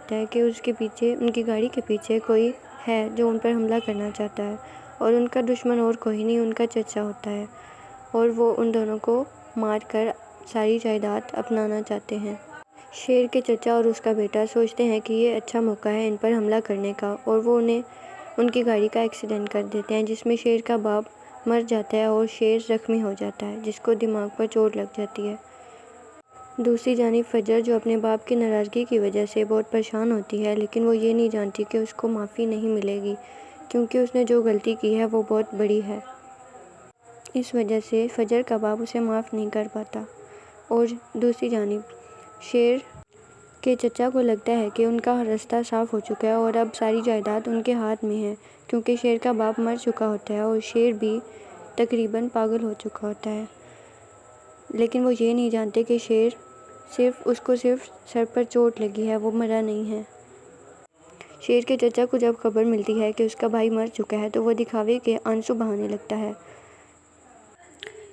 پڑتا ہے کہ ان کی گاڑی کے پیچھے کوئی ہے جو ان پر حملہ کرنا چاہتا ہے، اور ان کا دشمن اور کوئی نہیں، ان کا چچا ہوتا ہے، اور وہ ان دونوں کو مار کر ساری جائیداد اپنانا چاہتے ہیں۔ شیر کے چچا اور اس کا بیٹا سوچتے ہیں کہ یہ اچھا موقع ہے ان پر حملہ کرنے کا، اور وہ ان کی گاڑی کا ایکسیڈنٹ کر دیتے ہیں، جس میں شیر کا باپ مر جاتا ہے اور شیر زخمی ہو جاتا ہے، جس کو دماغ پر چوٹ لگ جاتی ہے۔ دوسری جانب فجر، جو اپنے باپ کی ناراضگی کی وجہ سے بہت پریشان ہوتی ہے، لیکن وہ یہ نہیں جانتی کہ اس کو معافی نہیں ملے گی، کیونکہ اس نے جو غلطی کی ہے وہ بہت بڑی ہے۔ اس وجہ سے فجر کا باپ اسے معاف نہیں کر پاتا، اور دوسری جانب شیر کے چچا کو لگتا ہے کہ ان کا راستہ صاف ہو چکا ہے اور اب ساری جائیداد ان کے ہاتھ میں ہے، کیونکہ شیر کا باپ مر چکا ہوتا ہے اور شیر بھی تقریباً پاگل ہو چکا ہوتا ہے۔ لیکن وہ یہ نہیں جانتے کہ اس کو صرف سر پر چوٹ لگی ہے، وہ مرا نہیں ہے۔ شیر کے چچا کو جب خبر ملتی ہے کہ اس کا بھائی مر چکا ہے تو وہ دکھاوے کے آنسو بہانے لگتا ہے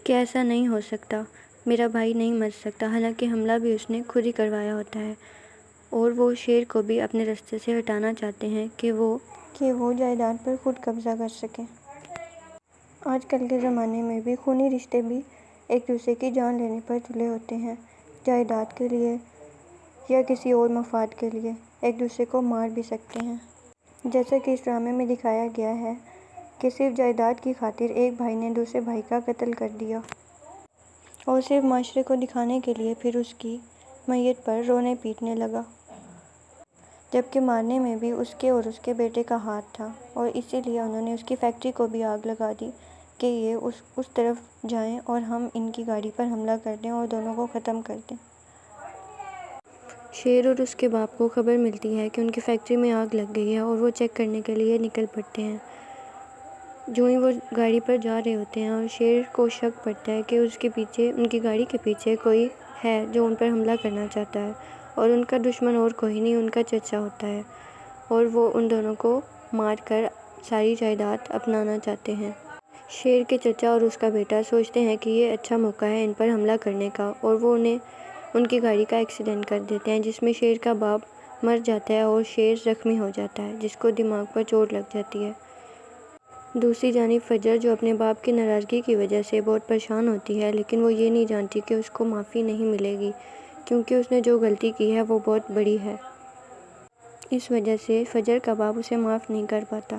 کہ ایسا نہیں ہو سکتا، میرا بھائی نہیں مر سکتا، حالانکہ حملہ بھی اس نے خود ہی کروایا ہوتا ہے، اور وہ شیر کو بھی اپنے راستے سے ہٹانا چاہتے ہیں کہ وہ جائیداد پر خود قبضہ کر سکیں۔ آج کل کے زمانے میں بھی خونی رشتے بھی ایک دوسرے کی جان لینے پر تلے ہوتے ہیں، جائیداد کے لیے یا کسی اور مفاد کے لیے ایک دوسرے کو مار بھی سکتے ہیں۔ جیسا کہ اس ڈرامے میں دکھایا گیا ہے کہ صرف جائیداد کی خاطر ایک بھائی نے دوسرے بھائی کا قتل کر دیا، اور صرف معاشرے کو دکھانے کے لیے پھر اس کی میت پر رونے پیٹنے لگا، جبکہ مارنے میں بھی اس کے اور اس کے بیٹے کا ہاتھ تھا، اور اسی لیے انہوں نے اس کی فیکٹری کو بھی آگ لگا دی کہ یہ اس طرف جائیں اور ہم ان کی گاڑی پر حملہ کر دیں اور دونوں کو ختم کر دیں۔ شیر اور اس کے باپ کو خبر ملتی ہے کہ ان کی فیکٹری میں آگ لگ گئی ہے، اور وہ چیک کرنے کے لیے نکل پڑتے ہیں۔ جو ہی وہ گاڑی پر جا رہے ہوتے ہیں اور شیر کو شک پڑتا ہے کہ ان کی گاڑی کے پیچھے کوئی ہے جو ان پر حملہ کرنا چاہتا ہے، اور ان کا دشمن اور کوئی نہیں، ان کا چچا ہوتا ہے، اور وہ ان دونوں کو مار کر ساری جائیداد اپنانا چاہتے ہیں۔ شیر کے چچا اور اس کا بیٹا سوچتے ہیں کہ یہ اچھا موقع ہے ان پر حملہ کرنے کا، اور وہ ان کی گاڑی کا ایکسیڈنٹ کر دیتے ہیں، جس میں شیر کا باپ مر جاتا ہے اور شیر زخمی ہو جاتا ہے، جس کو دماغ پر چوٹ لگ جاتی ہے۔ دوسری جانب فجر، جو اپنے باپ کی ناراضگی کی وجہ سے بہت پریشان ہوتی ہے، لیکن وہ یہ نہیں جانتی کہ اس کو معافی نہیں ملے گی، کیونکہ اس نے جو غلطی کی ہے وہ بہت بڑی ہے۔ اس وجہ سے فجر کا باپ اسے معاف نہیں کر پاتا،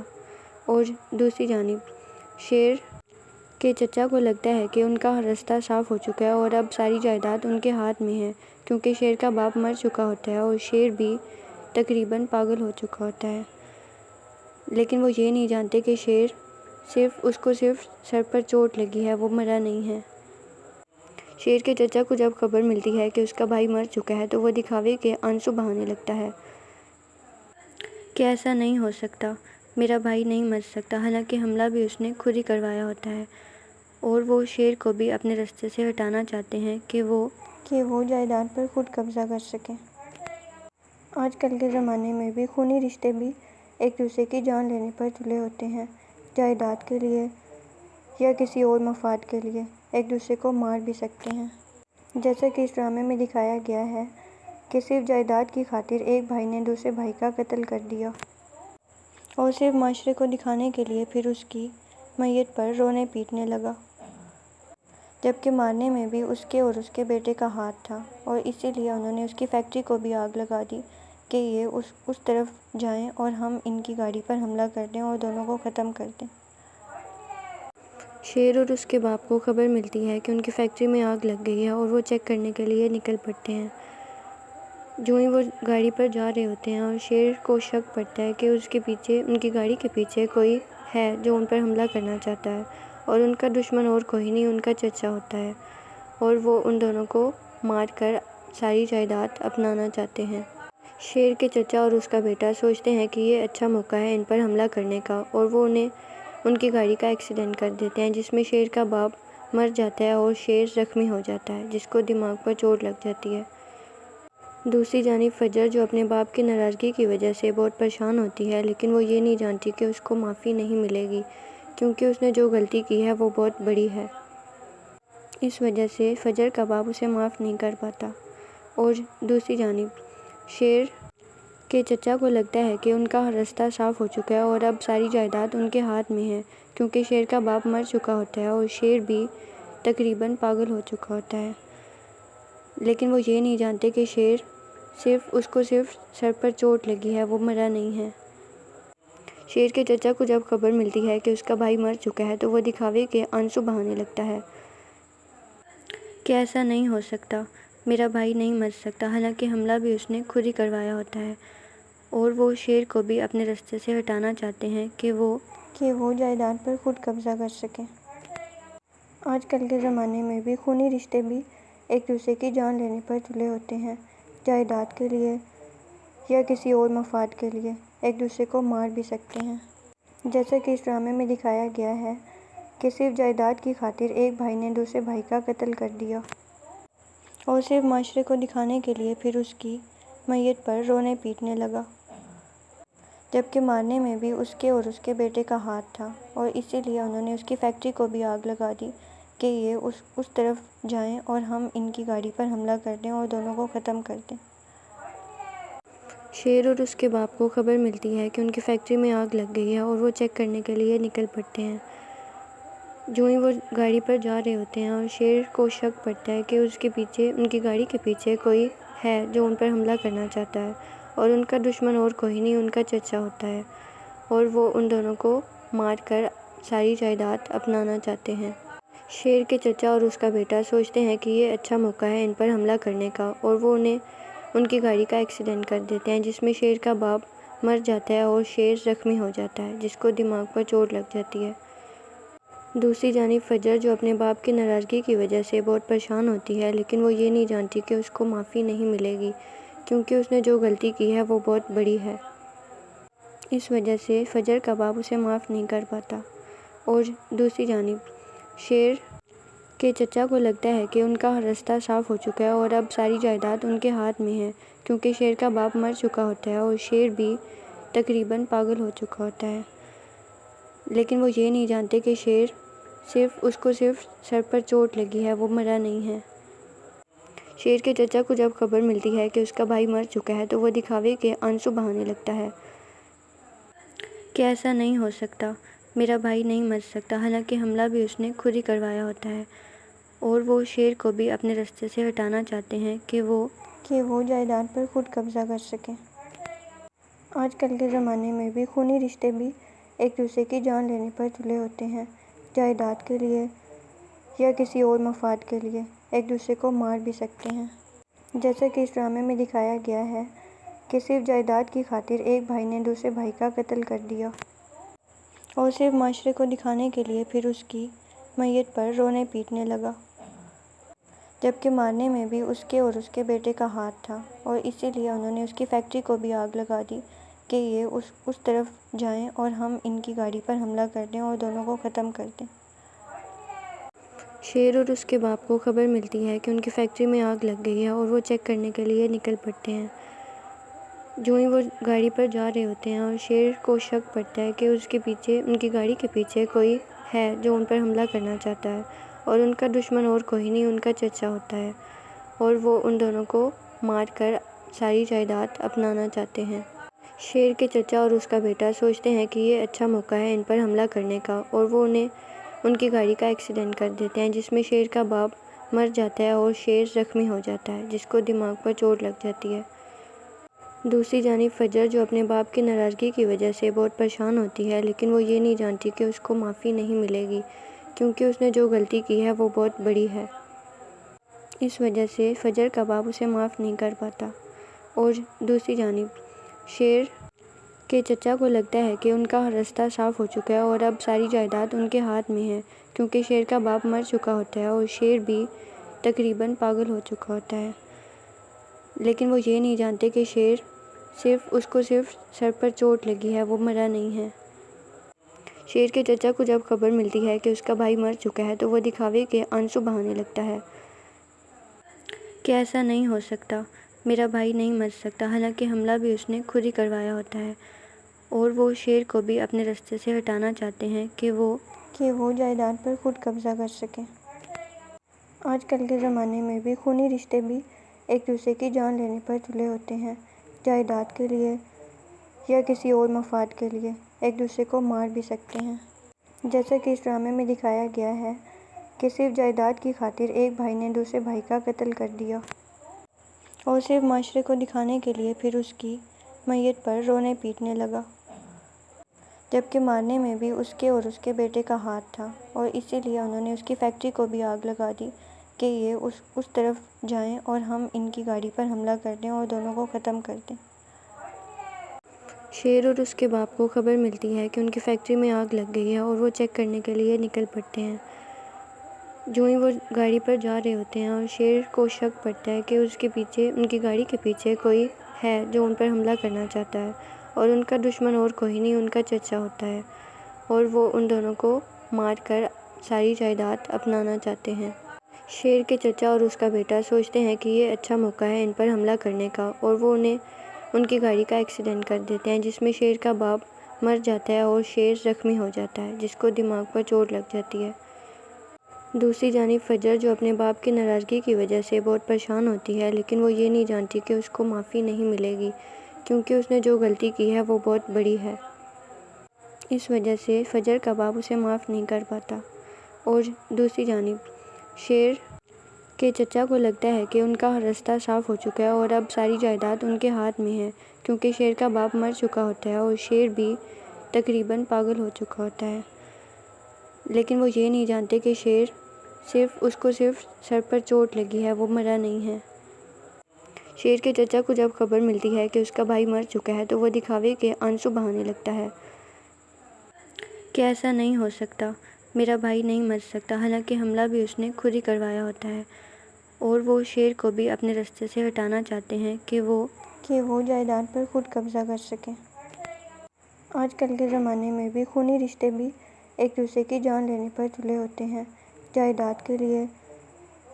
اور دوسری جانب شیر کے چچا کو لگتا ہے کہ ان کا راستہ صاف ہو چکا ہے اور اب ساری جائیداد ان کے ہاتھ میں ہے، کیونکہ شیر کا باپ مر چکا ہوتا ہے اور شیر بھی تقریباً پاگل ہو چکا ہوتا ہے۔ لیکن وہ یہ نہیں جانتے کہ اس کو صرف سر پر چوٹ لگی ہے، وہ مرا نہیں ہے۔ شیر کے چچا کو جب خبر ملتی ہے کہ اس کا بھائی مر چکا ہے تو وہ دکھاوے کے آنسو بہانے لگتا ہے کہ ایسا نہیں ہو سکتا، میرا بھائی نہیں مر سکتا، حالانکہ حملہ بھی اس نے خود ہی کروایا ہوتا ہے، اور وہ شیر کو بھی اپنے راستے سے ہٹانا چاہتے ہیں کہ وہ جائیداد پر خود قبضہ کر سکیں۔ آج کل کے زمانے میں بھی خونی رشتے بھی ایک دوسرے کی جان لینے پر تلے ہوتے ہیں، جائیداد کے لیے یا کسی اور مفاد کے لیے ایک دوسرے کو مار بھی سکتے ہیں۔ جیسا کہ اس ڈرامے میں دکھایا گیا ہے کہ صرف جائیداد کی خاطر ایک بھائی نے دوسرے بھائی کا قتل کر دیا، اور صرف معاشرے کو دکھانے کے لیے پھر اس کی میت پر رونے پیٹنے لگا، جبکہ مارنے میں بھی اس کے اور اس کے بیٹے کا ہاتھ تھا، اور اسی لیے انہوں نے اس کی فیکٹری کو بھی آگ لگا دی کہ یہ اس طرف جائیں اور ہم ان کی گاڑی پر حملہ کر دیں اور دونوں کو ختم کر دیں۔ شیر اور اس کے باپ کو خبر ملتی ہے کہ ان کی فیکٹری میں آگ لگ گئی ہے، اور وہ چیک کرنے کے لیے نکل پڑتے ہیں۔ جو ہی وہ گاڑی پر جا رہے ہوتے ہیں اور شیر کو شک پڑتا ہے کہ ان کی گاڑی کے پیچھے کوئی ہے جو ان پر حملہ کرنا چاہتا ہے، اور ان کا دشمن اور کوئی نہیں، ان کا چچا ہوتا ہے، اور وہ ان دونوں کو مار کر ساری جائیداد اپنانا چاہتے ہیں۔ شیر کے چچا اور اس کا بیٹا سوچتے ہیں کہ یہ اچھا موقع ہے ان پر حملہ کرنے کا، اور وہ ان کی گاڑی کا ایکسیڈنٹ کر دیتے ہیں، جس میں شیر کا باپ مر جاتا ہے اور شیر زخمی ہو جاتا ہے، جس کو دماغ پر چوٹ لگ جاتی ہے۔ دوسری جانب فجر، جو اپنے باپ کی ناراضگی کی وجہ سے بہت پریشان ہوتی ہے، لیکن وہ یہ نہیں جانتی کہ اس کو معافی نہیں ملے گی، کیونکہ اس نے جو غلطی کی ہے وہ بہت بڑی ہے۔ اس وجہ سے فجر کا باپ اسے معاف نہیں کر پاتا، اور دوسری جانب شیر کہ چچا کو لگتا ہے کہ ان کا راستہ صاف ہو چکا ہے اور اب ساری جائیداد ان کے ہاتھ میں ہے، کیونکہ شیر کا باپ مر چکا ہوتا ہے اور شیر بھی تقریباً پاگل ہو چکا ہوتا ہے۔ لیکن وہ یہ نہیں جانتے کہ شیر اس کو صرف سر پر چوٹ لگی ہے، وہ مرا نہیں ہے۔ شیر کے چچا کو جب خبر ملتی ہے کہ اس کا بھائی مر چکا ہے تو وہ دکھاوے کے آنسو بہانے لگتا ہے کہ ایسا نہیں ہو سکتا، میرا بھائی نہیں مر سکتا، حالانکہ حملہ بھی اس نے خود ہی کروایا ہوتا ہے، اور وہ شیر کو بھی اپنے راستے سے ہٹانا چاہتے ہیں کہ وہ جائیداد پر خود قبضہ کر سکیں۔ آج کل کے زمانے میں بھی خونی رشتے بھی ایک دوسرے کی جان لینے پر تلے ہوتے ہیں، جائیداد کے لیے یا کسی اور مفاد کے لیے ایک دوسرے کو مار بھی سکتے ہیں۔ جیسا کہ اس ڈرامے میں دکھایا گیا ہے کہ صرف جائیداد کی خاطر ایک بھائی نے دوسرے بھائی کا قتل کر دیا، اور صرف معاشرے کو دکھانے کے لیے پھر اس کی میت پر رونے پیٹنے لگا، جبکہ مارنے میں بھی اس کے اور اس کے بیٹے کا ہاتھ تھا، اور اسی لیے انہوں نے اس کی فیکٹری کو بھی آگ لگا دی کہ یہ اس طرف جائیں اور ہم ان کی گاڑی پر حملہ کر دیں اور دونوں کو ختم کر دیں۔ شیر اور اس کے باپ کو خبر ملتی ہے کہ ان کی فیکٹری میں آگ لگ گئی ہے اور وہ چیک کرنے کے لیے نکل پڑتے ہیں۔ جو ہی وہ گاڑی پر جا رہے ہوتے ہیں اور شیر کو شک پڑتا ہے کہ ان کی گاڑی کے پیچھے کوئی ہے جو ان پر حملہ کرنا چاہتا ہے، اور ان کا دشمن اور کوئی نہیں ان کا چچا ہوتا ہے، اور وہ ان دونوں کو مار کر ساری جائیداد اپنانا چاہتے ہیں۔ شیر کے چچا اور اس کا بیٹا سوچتے ہیں کہ یہ اچھا موقع ہے ان پر حملہ کرنے کا، اور وہ ان کی گاڑی کا ایکسیڈنٹ کر دیتے ہیں، جس میں شیر کا باپ مر جاتا ہے اور شیر زخمی ہو جاتا ہے، جس کو دماغ پر چوٹ لگ جاتی ہے۔ دوسری جانب فجر جو اپنے باپ کی ناراضگی کی وجہ سے بہت پریشان ہوتی ہے، لیکن وہ یہ نہیں جانتی کہ اس کو معافی نہیں ملے گی، کیونکہ اس نے جو غلطی کی ہے وہ بہت بڑی ہے۔ اس وجہ سے فجر کا باپ اسے معاف نہیں کر پاتا، اور دوسری جانب شیر کے چچا کو لگتا ہے کہ ان کا راستہ صاف ہو چکا ہے اور اب ساری جائیداد ان کے ہاتھ میں ہے، کیونکہ شیر کا باپ مر چکا ہوتا ہے اور شیر بھی تقریباً پاگل ہو چکا ہوتا ہے۔ لیکن وہ یہ نہیں جانتے کہ شیر اس کو صرف سر پر چوٹ لگی ہے، وہ مرا نہیں ہے۔ شیر کے چچا کو جب خبر ملتی ہے کہ اس کا بھائی مر چکا ہے تو وہ دکھاوے کے آنسو بہانے لگتا ہے کہ ایسا نہیں ہو سکتا، میرا بھائی نہیں مر سکتا، حالانکہ حملہ بھی اس نے خود ہی کروایا ہوتا ہے، اور وہ شیر کو بھی اپنے راستے سے ہٹانا چاہتے ہیں کہ وہ جائیداد پر خود قبضہ کر سکیں۔ آج کل کے زمانے میں بھی خونی رشتے بھی ایک دوسرے کی جان لینے پر تلے ہوتے ہیں، جائیداد کے لیے یا کسی اور مفاد کے لیے ایک دوسرے کو مار بھی سکتے ہیں۔ جیسا کہ اس ڈرامے میں دکھایا گیا ہے کہ صرف جائیداد کی خاطر ایک بھائی نے دوسرے بھائی کا قتل کر دیا، اور صرف معاشرے کو دکھانے کے لیے پھر اس کی میت پر رونے پیٹنے لگا، جبکہ مارنے میں بھی اس کے اور اس کے بیٹے کا ہاتھ تھا، اور اسی لیے انہوں نے اس کی فیکٹری کو بھی آگ لگا دی کہ یہ اس طرف جائیں اور ہم ان کی گاڑی پر حملہ کر دیں اور دونوں کو ختم کر دیں۔ شیر اور اس کے باپ کو خبر ملتی ہے کہ ان کی فیکٹری میں آگ لگ گئی ہے اور وہ چیک کرنے کے لیے نکل پڑتے ہیں۔ جو ہی وہ گاڑی پر جا رہے ہوتے ہیں اور شیر کو شک پڑتا ہے کہ ان کی گاڑی کے پیچھے کوئی ہے جو ان پر حملہ کرنا چاہتا ہے، اور ان کا دشمن اور کوئی نہیں ان کا چچا ہوتا ہے، اور وہ ان دونوں کو مار کر ساری جائیداد اپنانا چاہتے ہیں۔ شیر کے چچا اور اس کا بیٹا سوچتے ہیں کہ یہ اچھا موقع ہے ان پر حملہ کرنے کا، اور وہ ان کی گاڑی کا ایکسیڈنٹ کر دیتے ہیں، جس میں شیر کا باپ مر جاتا ہے اور شیر زخمی ہو جاتا ہے، جس کو دماغ پر چوٹ لگ جاتی ہے۔ دوسری جانب فجر جو اپنے باپ کی ناراضگی کی وجہ سے بہت پریشان ہوتی ہے، لیکن وہ یہ نہیں جانتی کہ اس کو معافی نہیں ملے گی، کیونکہ اس نے جو غلطی کی ہے وہ بہت بڑی ہے۔ اس وجہ سے فجر کا باپ اسے معاف نہیں کر پاتا، اور دوسری جانب شیر کے چچا کو لگتا ہے کہ ان کا راستہ صاف ہو چکا ہے اور اب ساری جائیداد ان کے ہاتھ میں ہے، کیونکہ شیر کا باپ مر چکا ہوتا ہے اور شیر بھی تقریباً پاگل ہو چکا ہوتا ہے۔ لیکن وہ یہ نہیں جانتے کہ شیر اس کو صرف سر پر چوٹ لگی ہے، وہ مرا نہیں ہے۔ شیر کے چچا کو جب خبر ملتی ہے کہ اس کا بھائی مر چکا ہے تو وہ دکھاوے کے آنسو بہانے لگتا ہے کہ ایسا نہیں ہو سکتا، میرا بھائی نہیں مر سکتا، حالانکہ حملہ بھی اس نے خود ہی کروایا ہوتا ہے، اور وہ شیر کو بھی اپنے راستے سے ہٹانا چاہتے ہیں کہ وہ جائیداد پر خود قبضہ کر سکیں۔ آج کل کے زمانے میں بھی خونی رشتے بھی ایک دوسرے کی جان لینے پر تلے ہوتے ہیں، جائیداد کے لیے یا کسی اور مفاد کے لیے ایک دوسرے کو مار بھی سکتے ہیں، جیسا کہ اس ڈرامے میں دکھایا گیا ہے کہ صرف جائیداد کی خاطر ایک بھائی نے دوسرے بھائی کا قتل کر دیا اور صرف معاشرے کو دکھانے کے لیے پھر اس کی میت پر رونے پیٹنے لگا، جبکہ مارنے میں بھی اس کے اور اس کے بیٹے کا ہاتھ تھا، اور اسی لیے انہوں نے اس کی فیکٹری کو بھی آگ لگا دی کہ یہ اس طرف جائیں اور ہم ان کی گاڑی پر حملہ کر دیں اور دونوں کو ختم کر دیں۔ شیر اور اس کے باپ کو خبر ملتی ہے کہ ان کی فیکٹری میں آگ لگ گئی ہے اور وہ چیک کرنے کے لیے نکل پڑتے ہیں۔ جو ہی وہ گاڑی پر جا رہے ہوتے ہیں اور شیر کو شک پڑتا ہے کہ ان کی گاڑی کے پیچھے کوئی ہے جو ان پر حملہ کرنا چاہتا ہے، اور ان کا دشمن اور کوئی نہیں ان کا چچا ہوتا ہے، اور وہ ان دونوں کو مار کر ساری جائیداد اپنانا چاہتے ہیں۔ شیر کے چچا اور اس کا بیٹا سوچتے ہیں کہ یہ اچھا موقع ہے ان پر حملہ کرنے کا، اور وہ ان کی گاڑی کا ایکسیڈنٹ کر دیتے ہیں جس میں شیر کا باپ مر جاتا ہے اور شیر زخمی ہو جاتا ہے جس کو دماغ پر چوٹ لگ جاتی ہے۔ دوسری جانب فجر جو اپنے باپ کی ناراضگی کی وجہ سے بہت پریشان ہوتی ہے، لیکن وہ یہ نہیں جانتی کہ اس کو معافی نہیں ملے گی کیونکہ اس نے جو غلطی کی ہے وہ بہت بڑی ہے۔ اس وجہ سے فجر کا باپ اسے معاف نہیں کر پاتا، اور دوسری جانب شیر کے چچا کو لگتا ہے کہ ان کا راستہ صاف ہو چکا ہے اور اب ساری جائیداد ان کے ہاتھ میں ہے، کیونکہ شیر کا باپ مر چکا ہوتا ہے اور شیر بھی تقریباً پاگل ہو چکا ہوتا ہے، لیکن وہ یہ نہیں جانتے کہ اس کو صرف سر پر چوٹ لگی ہے، وہ مرا نہیں ہے۔ شیر کے چچا کو جب خبر ملتی ہے کہ اس کا بھائی مر چکا ہے تو وہ دکھاوے کے آنسو بہانے لگتا ہے کہ ایسا نہیں ہو سکتا، میرا بھائی نہیں مر سکتا، حالانکہ حملہ بھی اس نے خود ہی کروایا ہوتا ہے، اور وہ شیر کو بھی اپنے راستے سے ہٹانا چاہتے ہیں کہ وہ جائیداد پر خود قبضہ کر سکیں۔ آج کل کے زمانے میں بھی خونی رشتے بھی ایک دوسرے کی جان لینے پر تلے ہوتے ہیں، جائیداد کے لیے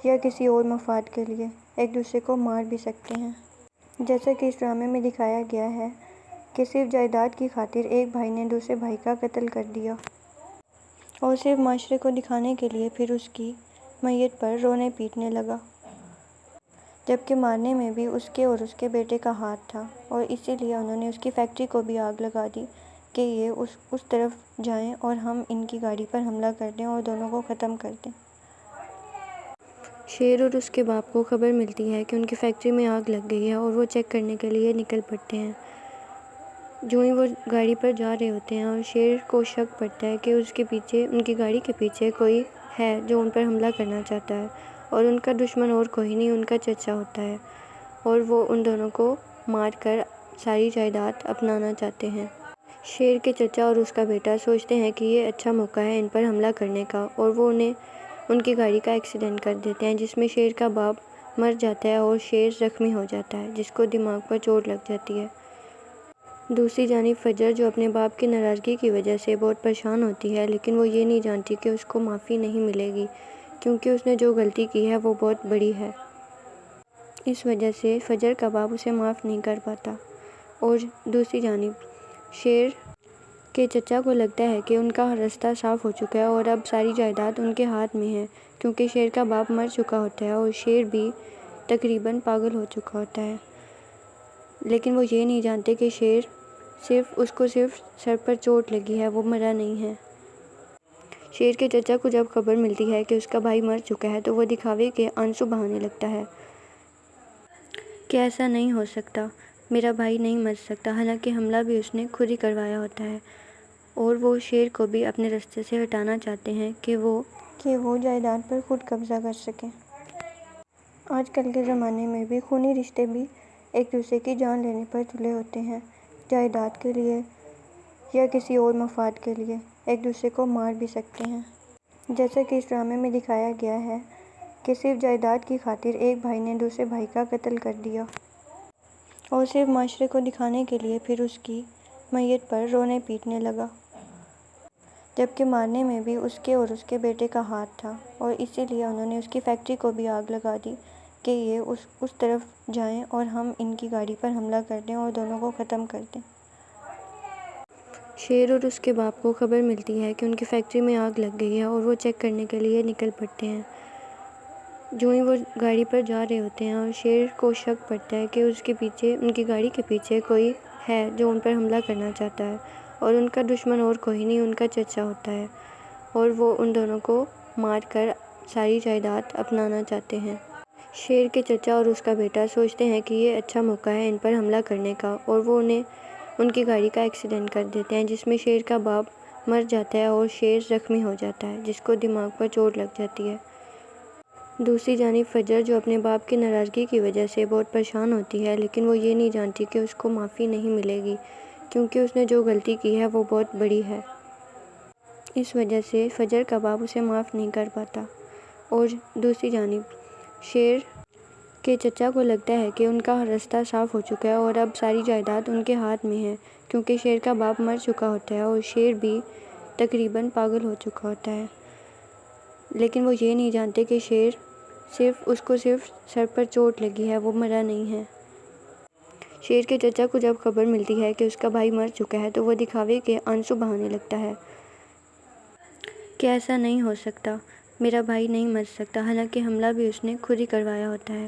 یا کسی اور مفاد کے لیے ایک دوسرے کو مار بھی سکتے ہیں، جیسا کہ اس ڈرامے میں دکھایا گیا ہے کہ صرف جائیداد کی خاطر ایک بھائی نے دوسرے بھائی کا قتل کر دیا اور صرف معاشرے کو دکھانے کے لیے پھر اس کی میت پر رونے پیٹنے لگا، جبکہ مارنے میں بھی اس کے اور اس کے بیٹے کا ہاتھ تھا، اور اسی لیے انہوں نے اس کی فیکٹری کو بھی آگ لگا دی کہ یہ اس طرف جائیں اور ہم ان کی گاڑی پر حملہ کر دیں اور دونوں کو ختم کر دیں۔ شیر اور اس کے باپ کو خبر ملتی ہے کہ ان کی فیکٹری میں آگ لگ گئی ہے اور وہ چیک کرنے کے لیے نکل پڑتے ہیں۔ جو ہی وہ گاڑی پر جا رہے ہوتے ہیں اور شیر کو شک پڑتا ہے کہ ان کی گاڑی کے پیچھے کوئی ہے جو ان پر حملہ کرنا چاہتا ہے، اور ان کا دشمن اور کوئی نہیں ان کا چچا ہوتا ہے، اور وہ ان دونوں کو مار کر ساری جائیداد اپنانا چاہتے ہیں۔ شیر کے چچا اور اس کا بیٹا سوچتے ہیں کہ یہ اچھا موقع ہے ان پر حملہ کرنے کا، اور وہ ان کی گاڑی کا ایکسیڈنٹ کر دیتے ہیں جس میں شیر کا باپ مر جاتا ہے اور شیر زخمی ہو جاتا ہے جس کو دماغ پر چوٹ لگ جاتی ہے۔ دوسری جانب فجر جو اپنے باپ کی ناراضگی کی وجہ سے بہت پریشان ہوتی ہے، لیکن وہ یہ نہیں جانتی کہ اس کو معافی نہیں ملے گی کیونکہ اس نے جو غلطی کی ہے وہ بہت بڑی ہے۔ اس وجہ سے فجر کا باپ اسے معاف نہیں کر پاتا، اور دوسری جانب شیر کے چچا کو لگتا ہے کہ ان کا راستہ صاف ہو چکا ہے اور اب ساری جائیداد ان کے ہاتھ میں ہے، کیونکہ شیر کا باپ مر چکا ہوتا ہے اور شیر بھی تقریباً پاگل ہو چکا ہوتا ہے، لیکن وہ یہ نہیں جانتے کہ اس کو صرف سر پر چوٹ لگی ہے، وہ مرا نہیں ہے۔ شیر کے چچا کو جب خبر ملتی ہے کہ اس کا بھائی مر چکا ہے تو وہ دکھاوے کے آنسو بہانے لگتا ہے کہ ایسا نہیں ہو سکتا، میرا بھائی نہیں مر سکتا، حالانکہ حملہ بھی اس نے خود ہی کروایا ہوتا ہے، اور وہ شیر کو بھی اپنے راستے سے ہٹانا چاہتے ہیں کہ وہ جائیداد پر خود قبضہ کر سکیں۔ آج کل کے زمانے میں بھی خونی رشتے بھی ایک دوسرے کی جان لینے پر تلے ہوتے ہیں، جائیداد کے لیے یا کسی اور مفاد کے لیے ایک دوسرے کو مار بھی سکتے ہیں، جیسا کہ اس ڈرامے میں دکھایا گیا ہے کہ صرف جائیداد کی خاطر ایک بھائی نے دوسرے بھائی کا قتل کر دیا اور صرف معاشرے کو دکھانے کے لیے پھر اس کی میت پر رونے پیٹنے لگا، جبکہ مارنے میں بھی اس کے اور اس کے بیٹے کا ہاتھ تھا، اور اسی لیے انہوں نے اس کی فیکٹری کو بھی آگ لگا دی کہ یہ اس طرف جائیں اور ہم ان کی گاڑی پر حملہ کر دیں اور دونوں کو ختم کر دیں۔ شیر اور اس کے باپ کو خبر ملتی ہے کہ ان کی فیکٹری میں آگ لگ گئی ہے اور وہ چیک کرنے کے لیے نکل پڑتے ہیں۔ جو ہی وہ گاڑی پر جا رہے ہوتے ہیں اور شیر کو شک پڑتا ہے کہ ان کی گاڑی کے پیچھے کوئی ہے جو ان پر حملہ کرنا چاہتا ہے، اور ان کا دشمن اور کوئی نہیں، ان کا چچا ہوتا ہے، اور وہ ان دونوں کو مار کر ساری جائیداد اپنانا چاہتے ہیں۔ شیر کے چچا اور اس کا بیٹا سوچتے ہیں کہ یہ اچھا موقع ہے ان پر حملہ کرنے کا، اور وہ ان کی گاڑی کا ایکسیڈنٹ کر دیتے ہیں، جس میں شیر کا باپ مر جاتا ہے اور شیر زخمی ہو جاتا ہے، جس کو دماغ پر چوٹ لگ جاتی ہے۔ دوسری جانب فجر، جو اپنے باپ کی ناراضگی کی وجہ سے بہت پریشان ہوتی ہے، لیکن وہ یہ نہیں جانتی کہ اس کو معافی نہیں ملے گی، کیونکہ اس نے جو غلطی کی ہے وہ بہت بڑی ہے۔ اس وجہ سے فجر کا باپ اسے معاف نہیں کر پاتا، اور دوسری جانب شیر کے چچا کو لگتا ہے کہ ان کا راستہ صاف ہو چکا ہے اور اب ساری جائیداد ان کے ہاتھ میں ہے، کیونکہ شیر کا باپ مر چکا ہوتا ہے اور شیر بھی تقریباً پاگل ہو چکا ہوتا ہے، لیکن وہ یہ نہیں جانتے کہ اس کو صرف سر پر چوٹ لگی ہے، وہ مرا نہیں ہے۔ شیر کے چچا کو جب خبر ملتی ہے کہ اس کا بھائی مر چکا ہے تو وہ دکھاوے کے آنسو بہانے لگتا ہے کہ ایسا نہیں ہو سکتا، میرا بھائی نہیں مر سکتا، حالانکہ حملہ بھی اس نے خود ہی کروایا ہوتا ہے،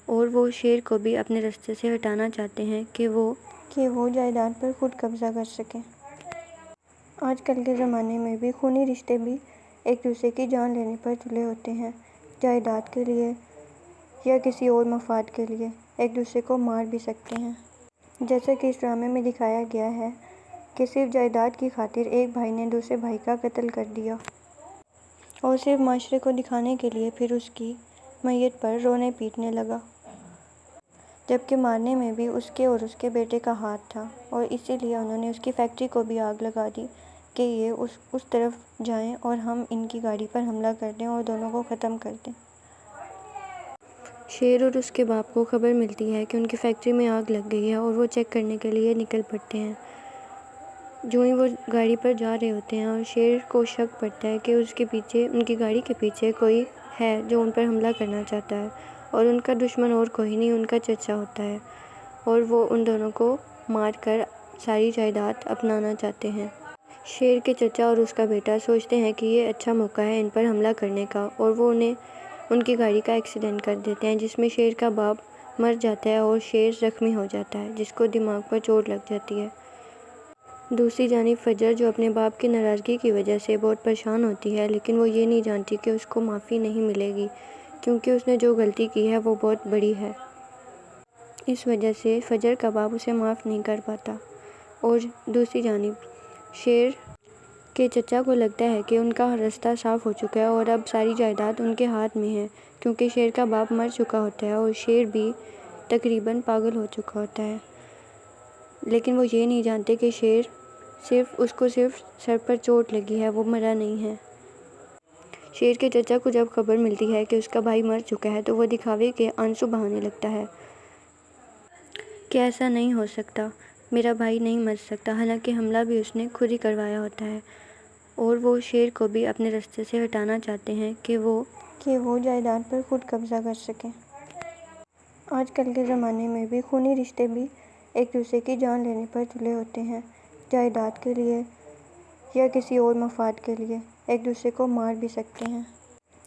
اور وہ شیر کو بھی اپنے راستے سے ہٹانا چاہتے ہیں کہ وہ جائیداد پر خود قبضہ کر سکیں۔ آج کل کے زمانے میں بھی خونی رشتے بھی ایک دوسرے کی جان لینے پر تلے ہوتے ہیں، جائیداد کے لیے یا کسی اور مفاد کے لیے ایک دوسرے کو مار بھی سکتے ہیں۔ جیسا کہ اس ڈرامے میں دکھایا گیا ہے کہ صرف جائیداد کی خاطر ایک بھائی نے دوسرے بھائی کا قتل کر دیا، اور صرف معاشرے کو دکھانے کے لیے پھر اس کی میت پر رونے پیٹنے لگا، جبکہ مارنے میں بھی اس کے اور اس کے بیٹے کا ہاتھ تھا، اور اسی لیے انہوں نے اس کی فیکٹری کو بھی آگ لگا دی کہ یہ اس طرف جائیں اور ہم ان کی گاڑی پر حملہ کر دیں اور دونوں کو ختم کر دیں۔ شیر اور اس کے باپ کو خبر ملتی ہے کہ ان کی فیکٹری میں آگ لگ گئی ہے، اور وہ چیک کرنے کے لیے نکل پڑتے ہیں۔ جو ہی وہ گاڑی پر جا رہے ہوتے ہیں اور شیر کو شک پڑتا ہے کہ ان کی گاڑی کے پیچھے کوئی ہے جو ان پر حملہ کرنا چاہتا ہے، اور ان کا دشمن اور کوئی نہیں، ان کا چچا ہوتا ہے، اور وہ ان دونوں کو مار کر ساری جائیداد اپنانا چاہتے ہیں۔ شیر کے چچا اور اس کا بیٹا سوچتے ہیں کہ یہ اچھا موقع ہے ان پر حملہ کرنے کا، اور وہ ان کی گاڑی کا ایکسیڈنٹ کر دیتے ہیں، جس میں شیر کا باپ مر جاتا ہے اور شیر زخمی ہو جاتا ہے، جس کو دماغ پر چوٹ لگ جاتی ہے۔ دوسری جانب فجر، جو اپنے باپ کی ناراضگی کی وجہ سے بہت پریشان ہوتی ہے، لیکن وہ یہ نہیں جانتی کہ اس کو معافی نہیں ملے گی، کیونکہ اس نے جو غلطی کی ہے وہ بہت بڑی ہے۔ اس وجہ سے فجر کا باپ اسے معاف نہیں کر پاتا، اور دوسری جانب شیر کے چچا کو لگتا ہے کہ ان کا راستہ صاف ہو چکا ہے اور اب ساری جائیداد ان کے ہاتھ میں ہے، کیونکہ شیر کا باپ مر چکا ہوتا ہے اور شیر بھی تقریباً پاگل ہو چکا ہوتا ہے، لیکن وہ یہ نہیں جانتے کہ اس کو صرف سر پر چوٹ لگی ہے، وہ مرا نہیں ہے۔ شیر کے چچا کو جب خبر ملتی ہے کہ اس کا بھائی مر چکا ہے تو وہ دکھاوے کے آنسو بہانے لگتا ہے کہ ایسا نہیں ہو سکتا، میرا بھائی نہیں مر سکتا، حالانکہ حملہ بھی اس نے خود ہی کروایا ہوتا ہے، اور وہ شیر کو بھی اپنے راستے سے ہٹانا چاہتے ہیں کہ وہ جائیداد پر خود قبضہ کر سکیں۔ آج کل کے زمانے میں بھی خونی رشتے بھی ایک دوسرے کی جان لینے پر تلے ہوتے ہیں، جائیداد کے لیے یا کسی اور مفاد کے لیے ایک دوسرے کو مار بھی سکتے ہیں۔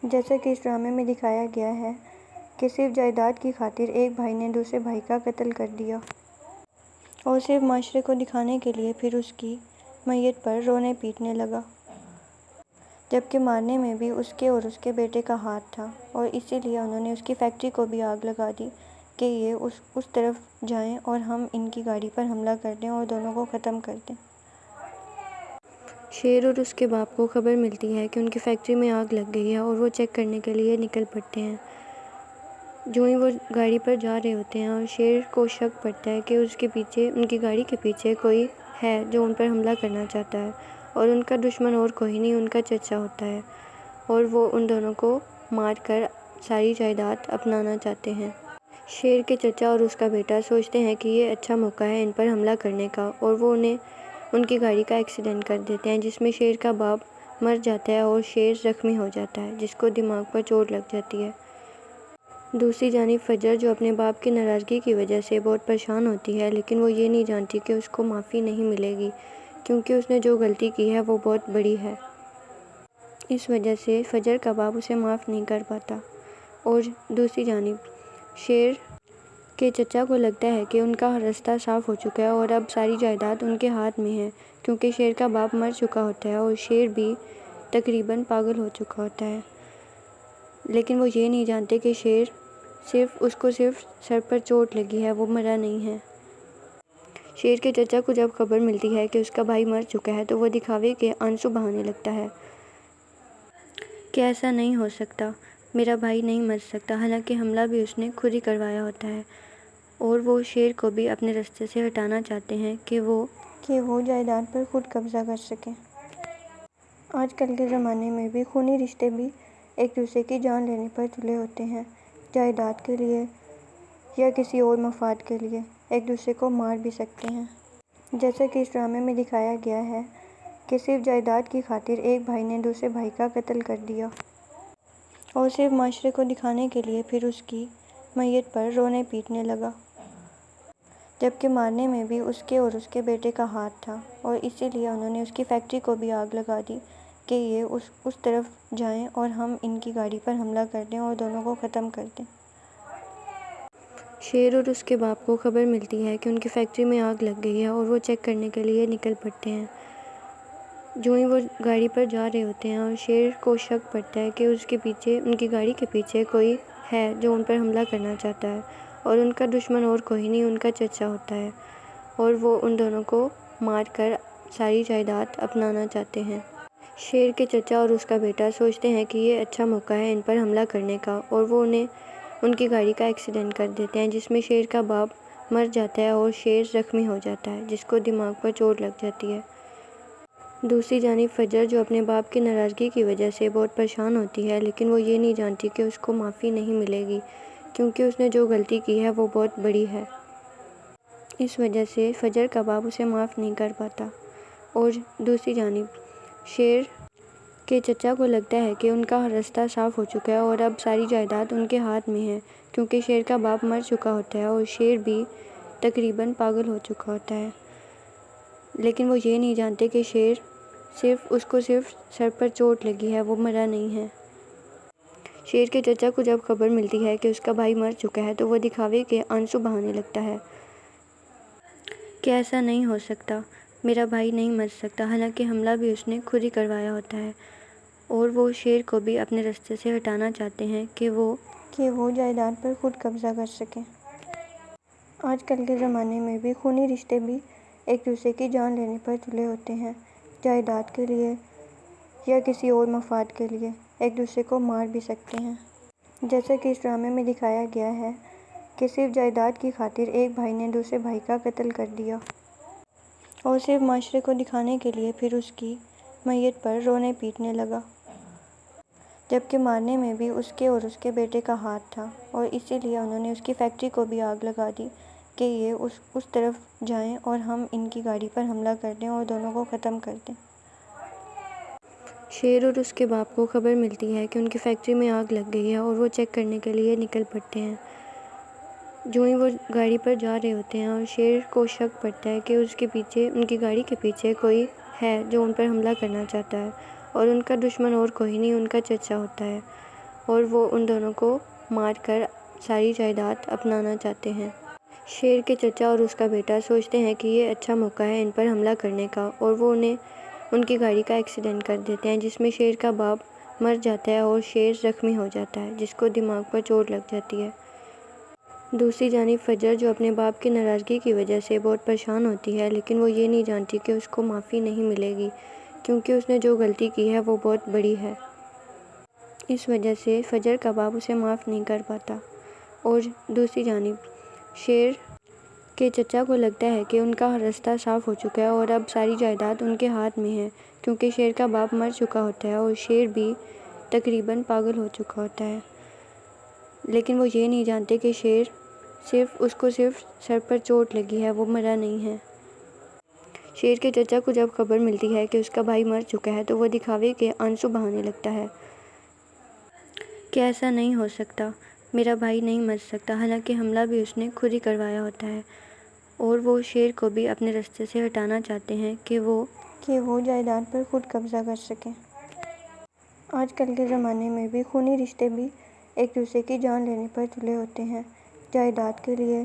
جیسا کہ اس ڈرامے میں دکھایا گیا ہے کہ صرف جائیداد کی خاطر ایک بھائی نے دوسرے بھائی کا قتل کر دیا، اور صرف معاشرے کو دکھانے کے لیے پھر اس کی میت پر رونے پیٹنے لگا، جبکہ مارنے میں بھی اس کے اور اس کے بیٹے کا ہاتھ تھا، اور اسی لیے انہوں نے اس کی فیکٹری کو بھی آگ لگا دی کہ یہ اس طرف جائیں اور ہم ان کی گاڑی پر حملہ کر دیں اور دونوں کو ختم کر دیں۔ شیر اور اس کے باپ کو خبر ملتی ہے کہ ان کی فیکٹری میں آگ لگ گئی ہے، اور وہ چیک کرنے کے لیے نکل پڑتے ہیں۔ جو ہی وہ گاڑی پر جا رہے ہوتے ہیں اور شیر کو شک پڑتا ہے کہ ان کی گاڑی کے پیچھے کوئی ہے جو ان پر حملہ کرنا چاہتا ہے، اور ان کا دشمن اور کوئی نہیں، ان کا چچا ہوتا ہے، اور وہ ان دونوں کو مار کر ساری جائیداد اپنانا چاہتے ہیں۔ شیر کے چچا اور اس کا بیٹا سوچتے ہیں کہ یہ اچھا موقع ہے ان پر حملہ کرنے کا، اور وہ ان کی گاڑی کا ایکسیڈنٹ کر دیتے ہیں، جس میں شیر کا باپ مر جاتا ہے اور شیر زخمی ہو جاتا ہے، جس کو دماغ پر چوٹ لگ جاتی ہے۔ دوسری جانب فجر، جو اپنے باپ کی ناراضگی کی وجہ سے بہت پریشان ہوتی ہے، لیکن وہ یہ نہیں جانتی کہ اس کو معافی نہیں ملے گی، کیونکہ اس نے جو غلطی کی ہے وہ بہت بڑی ہے۔ اس وجہ سے فجر کا باپ اسے معاف نہیں کر پاتا، اور دوسری جانب شیر کے چچا کو لگتا ہے کہ ان کا راستہ صاف ہو چکا ہے اور اب ساری جائیداد ان کے ہاتھ میں ہے، کیونکہ شیر کا باپ مر چکا ہوتا ہے اور شیر بھی تقریباً پاگل ہو چکا ہوتا ہے، لیکن وہ یہ نہیں جانتے کہ شیر اس کو صرف سر پر چوٹ لگی ہے، وہ مرا نہیں ہے۔ شیر کے چچا کو جب خبر ملتی ہے کہ اس کا بھائی مر چکا ہے تو وہ دکھاوے کے آنسو بہانے لگتا ہے کہ ایسا نہیں ہو سکتا، میرا بھائی نہیں مر سکتا، حالانکہ حملہ بھی اس نے خود ہی کروایا ہوتا ہے، اور وہ شیر کو بھی اپنے راستے سے ہٹانا چاہتے ہیں کہ وہ جائیداد پر خود قبضہ کر سکیں۔ آج کل کے زمانے میں بھی خونی رشتے بھی ایک دوسرے کی جان لینے پر تلے ہوتے ہیں، جائیداد کے لیے یا کسی اور مفاد کے لیے ایک دوسرے کو مار بھی سکتے ہیں۔ جیسا کہ اس ڈرامے میں دکھایا گیا ہے کہ صرف جائیداد کی خاطر ایک بھائی نے دوسرے بھائی کا قتل کر دیا اور صرف معاشرے کو دکھانے کے لیے پھر اس کی میت پر رونے پیٹنے لگا، جبکہ مارنے میں بھی اس کے اور اس کے بیٹے کا ہاتھ تھا، اور اسی لیے انہوں نے اس کی فیکٹری کو بھی آگ لگا دی کہ یہ اس طرف جائیں اور ہم ان کی گاڑی پر حملہ کر دیں اور دونوں کو ختم کر دیں۔ شیر اور اس کے باپ کو خبر ملتی ہے کہ ان کی فیکٹری میں آگ لگ گئی ہے اور وہ چیک کرنے کے لیے نکل پڑتے ہیں۔ جو ہی وہ گاڑی پر جا رہے ہوتے ہیں اور شیر کو شک پڑتا ہے کہ ان کی گاڑی کے پیچھے کوئی ہے جو ان پر حملہ کرنا چاہتا ہے، اور ان کا دشمن اور کوئی نہیں، ان کا چچا ہوتا ہے، اور وہ ان دونوں کو مار کر ساری جائیداد اپنانا چاہتے ہیں۔ شیر کے چچا اور اس کا بیٹا سوچتے ہیں کہ یہ اچھا موقع ہے ان پر حملہ کرنے کا، اور وہ ان کی گاڑی کا ایکسیڈنٹ کر دیتے ہیں جس میں شیر کا باپ مر جاتا ہے اور شیر زخمی ہو جاتا ہے جس کو دماغ پر چوٹ لگ جاتی ہے۔ دوسری جانب فجر جو اپنے باپ کی ناراضگی کی وجہ سے بہت پریشان ہوتی ہے، لیکن وہ یہ نہیں جانتی کہ اس کو معافی نہیں ملے گی، کیونکہ اس نے جو غلطی کی ہے وہ بہت بڑی ہے۔ اس وجہ سے فجر کا باپ اسے معاف نہیں کر پاتا، اور دوسری جانب شیر کے چچا کو لگتا ہے کہ ان کا راستہ صاف ہو چکا ہے اور اب ساری جائیداد ان کے ہاتھ میں ہے، کیونکہ شیر کا باپ مر چکا ہوتا ہے اور شیر بھی تقریباً پاگل ہو چکا ہوتا ہے، لیکن وہ یہ نہیں جانتے کہ شیر اس کو صرف سر پر چوٹ لگی ہے، وہ مرا نہیں ہے۔ شیر کے چچا کو جب خبر ملتی ہے کہ اس کا بھائی مر چکا ہے تو وہ دکھاوے کے آنسو بہانے لگتا ہے کہ ایسا نہیں ہو سکتا، میرا بھائی نہیں مر سکتا، حالانکہ حملہ بھی اس نے خود ہی کروایا ہوتا ہے، اور وہ شیر کو بھی اپنے راستے سے ہٹانا چاہتے ہیں کہ وہ جائیداد پر خود قبضہ کر سکیں۔ آج کل کے زمانے میں بھی خونی رشتے بھی ایک دوسرے کی جان لینے پر تلے ہوتے ہیں، جائیداد کے لیے یا کسی اور مفاد کے لیے ایک دوسرے کو مار بھی سکتے ہیں۔ جیسا کہ اس ڈرامے میں دکھایا گیا ہے کہ صرف جائیداد کی خاطر ایک بھائی نے دوسرے بھائی کا قتل کر دیا اور صرف معاشرے کو دکھانے کے لیے پھر اس کی میت پر رونے پیٹنے لگا، جبکہ مارنے میں بھی اس کے اور اس کے بیٹے کا ہاتھ تھا، اور اسی لیے انہوں نے اس کی فیکٹری کو بھی آگ لگا دی کہ یہ اس طرف جائیں اور ہم ان کی گاڑی پر حملہ کر دیں اور دونوں کو ختم کر دیں۔ شیر اور اس کے باپ کو خبر ملتی ہے کہ ان کی فیکٹری میں آگ لگ گئی ہے اور وہ چیک کرنے کے لیے نکل پڑتے ہیں۔ جو ہی وہ گاڑی پر جا رہے ہوتے ہیں اور شیر کو شک پڑتا ہے کہ ان کی گاڑی کے پیچھے کوئی ہے جو ان پر حملہ کرنا چاہتا ہے، اور ان کا دشمن اور کوئی نہیں، ان کا چچا ہوتا ہے، اور وہ ان دونوں کو مار کر ساری جائیداد اپنانا چاہتے ہیں۔ شیر کے چچا اور اس کا بیٹا سوچتے ہیں کہ یہ اچھا موقع ہے ان پر حملہ کرنے کا، اور وہ ان کی گاڑی کا ایکسیڈنٹ کر دیتے ہیں جس میں شیر کا باپ مر جاتا ہے اور شیر زخمی ہو جاتا ہے جس کو دماغ پر چوٹ لگ جاتی ہے۔ دوسری جانب فجر جو اپنے باپ کی ناراضگی کی وجہ سے بہت پریشان ہوتی ہے، لیکن وہ یہ نہیں جانتی کہ اس کو معافی نہیں ملے گی، کیونکہ اس نے جو غلطی کی ہے وہ بہت بڑی ہے۔ اس وجہ سے فجر کا باپ اسے معاف نہیں کر پاتا، اور دوسری جانب شیر کے چچا کو لگتا ہے کہ ان کا راستہ صاف ہو چکا ہے اور اب ساری جائیداد ان کے ہاتھ میں ہے، کیونکہ شیر کا باپ مر چکا ہوتا ہے اور شیر بھی تقریباً پاگل ہو چکا ہوتا ہے، لیکن وہ یہ نہیں جانتے کہ شیر اس کو صرف سر پر چوٹ لگی ہے، وہ مرا نہیں ہے۔ شیر کے چچا کو جب خبر ملتی ہے کہ اس کا بھائی مر چکا ہے تو وہ دکھاوے کے آنسو بہانے لگتا ہے کہ ایسا نہیں ہو سکتا، میرا بھائی نہیں مر سکتا، حالانکہ حملہ بھی اس نے خود ہی کروایا ہوتا ہے، اور وہ شیر کو بھی اپنے راستے سے ہٹانا چاہتے ہیں کہ وہ جائیداد پر خود قبضہ کر سکیں۔ آج کل کے زمانے میں بھی خونی رشتے بھی ایک دوسرے کی جان لینے پر تلے ہوتے ہیں، جائیداد کے لیے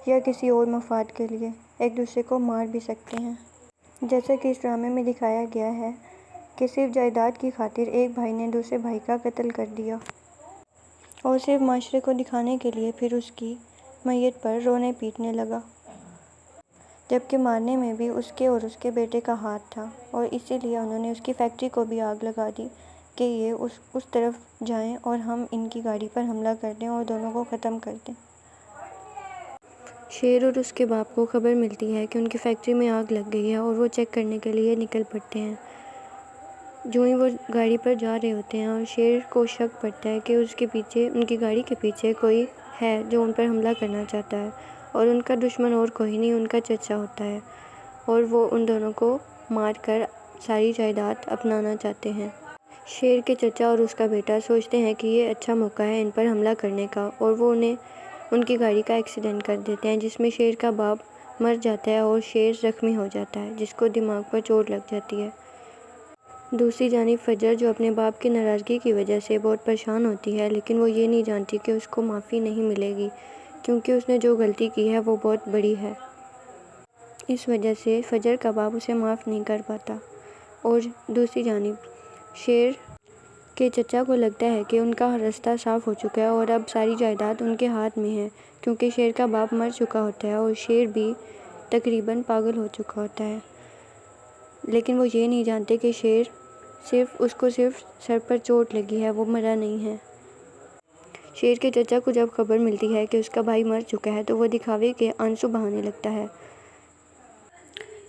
یا کسی اور مفاد کے لیے ایک دوسرے کو مار بھی سکتے ہیں۔ جیسا کہ اس ڈرامے میں دکھایا گیا ہے کہ صرف جائیداد کی خاطر ایک بھائی نے دوسرے بھائی کا قتل کر دیا اور صرف معاشرے کو دکھانے کے لیے پھر اس کی میت پر رونے پیٹنے لگا، جبکہ مارنے میں بھی اس کے اور اس کے بیٹے کا ہاتھ تھا، اور اسی لیے انہوں نے اس کی فیکٹری کو بھی آگ لگا دی کہ یہ اس طرف جائیں اور ہم ان کی گاڑی پر حملہ کر دیں اور دونوں کو ختم کر دیں۔ شیر اور اس کے باپ کو خبر ملتی ہے کہ ان کی فیکٹری میں آگ لگ گئی ہے اور وہ چیک کرنے کے لیے نکل پڑتے ہیں۔ جو ہی وہ گاڑی پر جا رہے ہوتے ہیں اور شیر کو شک پڑتا ہے کہ ان کی گاڑی کے پیچھے کوئی ہے جو ان پر حملہ کرنا چاہتا ہے، اور ان کا دشمن اور کوئی نہیں ان کا چچا ہوتا ہے، اور وہ ان دونوں کو مار کر ساری جائیداد اپنانا چاہتے ہیں۔ شیر کے چچا اور اس کا بیٹا سوچتے ہیں کہ یہ اچھا موقع ہے ان پر حملہ کرنے کا، اور وہ ان کی گاڑی کا ایکسیڈنٹ کر دیتے ہیں جس میں شیر کا باپ مر جاتا ہے اور شیر زخمی ہو جاتا ہے جس کو دماغ پر چوٹ لگ جاتی ہے۔ دوسری جانب فجر جو اپنے باپ کی ناراضگی کی وجہ سے بہت پریشان ہوتی ہے، لیکن وہ یہ نہیں جانتی کہ اس کو معافی نہیں ملے گی کیونکہ اس نے جو غلطی کی ہے وہ بہت بڑی ہے۔ اس وجہ سے فجر کا باپ اسے معاف نہیں کر پاتا، اور دوسری جانب شیر کے چچا کو لگتا ہے کہ ان کا رستہ صاف ہو چکا ہے اور اب ساری جائیداد ان کے ہاتھ میں ہے، کیونکہ شیر کا باپ مر چکا ہوتا ہے اور شیر بھی تقریباً پاگل ہو چکا ہوتا ہے، لیکن وہ یہ نہیں جانتے کہ اس کو صرف سر پر چوٹ لگی ہے، وہ مرا نہیں ہے۔ شیر کے چچا کو جب خبر ملتی ہے کہ اس کا بھائی مر چکا ہے تو وہ دکھاوے کے آنسو بہانے لگتا ہے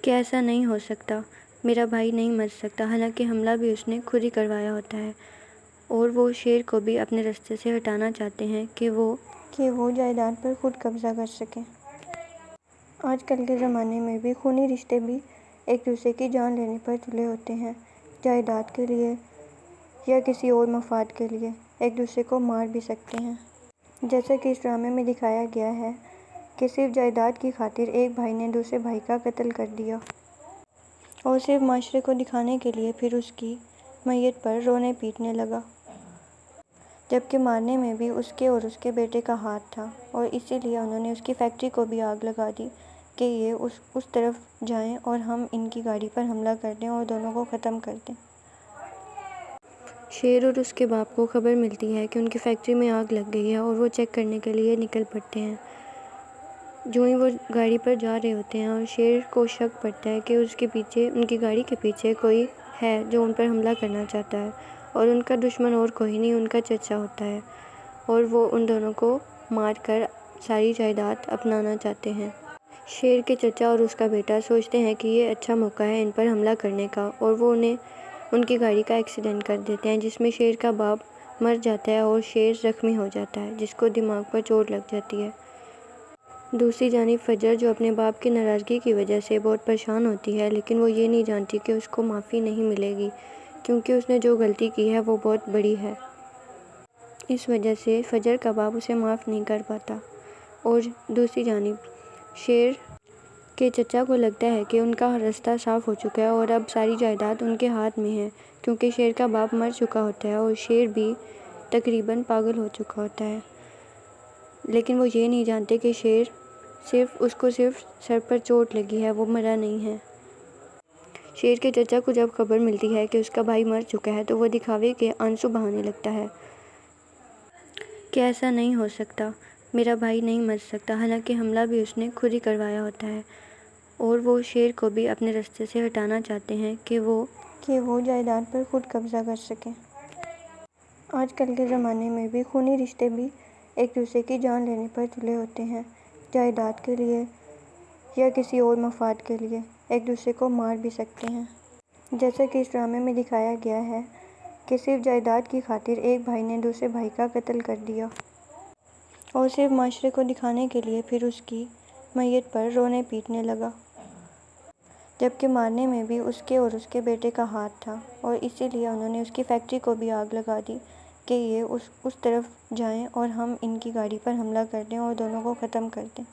کہ ایسا نہیں ہو سکتا، میرا بھائی نہیں مر سکتا، حالانکہ حملہ بھی اس نے خود ہی کروایا ہوتا ہے، اور وہ شیر کو بھی اپنے رستے سے ہٹانا چاہتے ہیں کہ وہ جائیداد پر خود قبضہ کر سکیں۔ آج کل کے زمانے میں بھی خونی رشتے بھی ایک دوسرے کی جان لینے پر تلے ہوتے ہیں، جائیداد کے لیے یا کسی اور مفاد کے لیے ایک دوسرے کو مار بھی سکتے ہیں۔ جیسا کہ اس ڈرامے میں دکھایا گیا ہے کہ صرف جائیداد کی خاطر ایک بھائی نے دوسرے بھائی کا قتل کر دیا اور صرف معاشرے کو دکھانے کے لیے پھر اس کی میت پر رونے پیٹنے لگا، جبکہ مارنے میں بھی اس کے اور اس کے بیٹے کا ہاتھ تھا، اور اسی لیے انہوں نے اس کی فیکٹری کو بھی آگ لگا دی کہ یہ اس طرف جائیں اور ہم ان کی گاڑی پر حملہ کر دیں اور دونوں کو ختم کر دیں۔ شیر اور اس کے باپ کو خبر ملتی ہے کہ ان کی فیکٹری میں آگ لگ گئی ہے اور وہ چیک کرنے کے لیے نکل پڑتے ہیں۔ جو ہی وہ گاڑی پر جا رہے ہوتے ہیں اور شیر کو شک پڑتا ہے کہ ان کی گاڑی کے پیچھے کوئی ہے جو ان پر حملہ کرنا چاہتا ہے، اور ان کا دشمن اور کوئی نہیں ان کا چچا ہوتا ہے، اور وہ ان دونوں کو مار کر ساری جائیداد اپنانا چاہتے ہیں۔ شیر کے چچا اور اس کا بیٹا سوچتے ہیں کہ یہ اچھا موقع ہے ان پر حملہ کرنے کا، اور وہ ان کی گاڑی کا ایکسیڈنٹ کر دیتے ہیں جس میں شیر کا باپ مر جاتا ہے اور شیر زخمی ہو جاتا ہے جس کو دماغ پر چوٹ لگ جاتی ہے۔ دوسری جانب فجر جو اپنے باپ کی ناراضگی کی وجہ سے بہت پریشان ہوتی ہے، لیکن وہ یہ نہیں جانتی کہ اس کو معافی نہیں ملے گی کیونکہ اس نے جو غلطی کی ہے وہ بہت بڑی ہے۔ اس وجہ سے فجر کا باپ اسے معاف نہیں کر پاتا، اور دوسری جانب شیر کے چچا کو لگتا ہے کہ ان کا رستہ صاف ہو چکا ہے اور اب ساری جائیداد ان کے ہاتھ میں ہے، کیونکہ شیر کا باپ مر چکا ہوتا ہے اور شیر بھی تقریباً پاگل ہو چکا ہوتا ہے، لیکن وہ یہ نہیں جانتے کہ اس کو صرف سر پر چوٹ لگی ہے، وہ مرا نہیں ہے۔ شیر کے چچا کو جب خبر ملتی ہے کہ اس کا بھائی مر چکا ہے تو وہ دکھاوے کے آنسو بہانے لگتا ہے کہ ایسا نہیں ہو سکتا، میرا بھائی نہیں مر سکتا، حالانکہ حملہ بھی اس نے خود ہی کروایا ہوتا ہے، اور وہ شیر کو بھی اپنے رستے سے ہٹانا چاہتے ہیں کہ وہ جائیداد پر خود قبضہ کر سکیں۔ آج کل کے زمانے میں بھی خونی رشتے بھی ایک دوسرے کی جان لینے پر تلے ہوتے ہیں، جائیداد کے لیے یا کسی اور مفاد کے لیے ایک دوسرے کو مار بھی سکتے ہیں۔ جیسا کہ اس ڈرامے میں دکھایا گیا ہے کہ صرف جائیداد کی خاطر ایک بھائی نے دوسرے بھائی کا قتل کر دیا اور صرف معاشرے کو دکھانے کے لیے پھر اس کی میت پر رونے پیٹنے لگا، جبکہ مارنے میں بھی اس کے اور اس کے بیٹے کا ہاتھ تھا، اور اسی لیے انہوں نے اس کی فیکٹری کو بھی آگ لگا دی کہ یہ اس طرف جائیں اور ہم ان کی گاڑی پر حملہ کر دیں اور دونوں کو ختم کر دیں۔